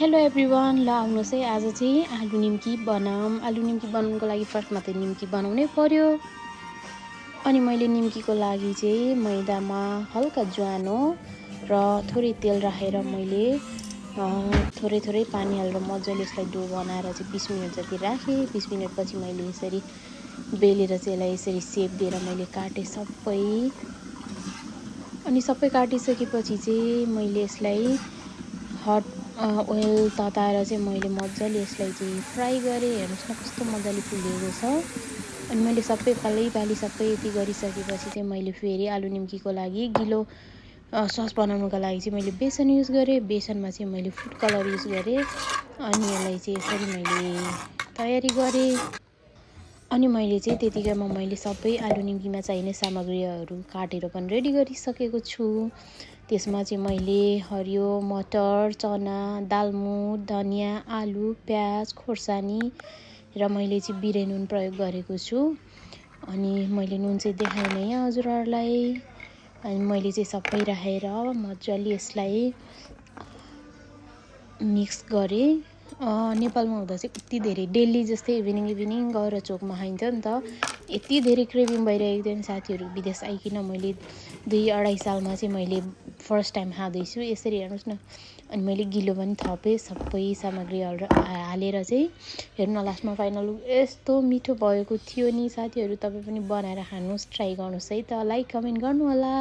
Hello everyone, ल आउनुहोस् है। आज चाहिँ आलु निम्की बनाऊँ। आलु निम्की बनाउनुको लागि फर्स्टमा त निम्की बनाउनै पर्यो। अनि मैले निम्कीको लागि चाहिँ मैदामा हल्का ज्वानो र थोरै तेल राखेर मैले थोरै थोरै पानी हालेर मजाले यसलाई डो बनाएर चाहिँ 20 मिनट जति राखेँ। 20 मिनटपछि मैले यसरी बेलेर चाहिँ यसलाई यसरी सेप दिएर मैले काटेँ सबै। अनि सबै काटिसकेपछि चाहिँ मैले यसलाई हट ओइल तताएर चाहिँ मैले मजाले यसलाई चाहिँ फ्राई गरेँ। हेर्नुहोस् न कस्तो मजाले फुलेको छ। अनि मैले सबै पालैपाली सबै यति गरिसकेपछि चाहिँ मैले फेरि आलु निम्कीको लागि गिलो सस बनाउनुको लागि चाहिँ मैले बेसन युज गरेँ। बेसनमा चाहिँ मैले फुड कलर युज गरेँ। अनि यसलाई चाहिँ यसरी मैले तयारी गरेँ। अनि मैले चाहिँ त्यतिकैमा मैले सबै आलु निम्कीमा चाहिने सामग्रीहरू काटेर पनि रेडी गरिसकेको छु। त्यसमा चाहिँ मैले हरियो मटर, चना, दालमुट, धनियाँ, आलु, प्याज, खोर्सानी र मैले चाहिँ बिरे नुन प्रयोग गरेको छु। अनि मैले नुन चाहिँ देखाइनँ यहाँ हजुरहरूलाई। अनि मैले चाहिँ सबै राखेर मजाले यसलाई मिक्स गरेँ। नेपालमा हुँदा चाहिँ यति धेरै डेली जस्तै इभिनिङ गएर चोकमा खाइन्थ्यो नि त। यति धेरै क्रेभिङ भइरहेको थियो नि साथीहरू विदेश आइकन मैले 2-2.5 सालमा चाहिँ मैले फर्स्ट टाइम खाँदैछु यसरी। हेर्नुहोस् न। अनि मैले गिलो पनि थपेँ सबै सामग्रीहरू हालेर चाहिँ। हेर्नु न लास्टमा फाइनल यस्तो मिठो भएको थियो नि साथीहरू। तपाईँ पनि बनाएर खानुहोस्, ट्राई गर्नुहोस् है त। लाइक कमेन्ट गर्नु होला।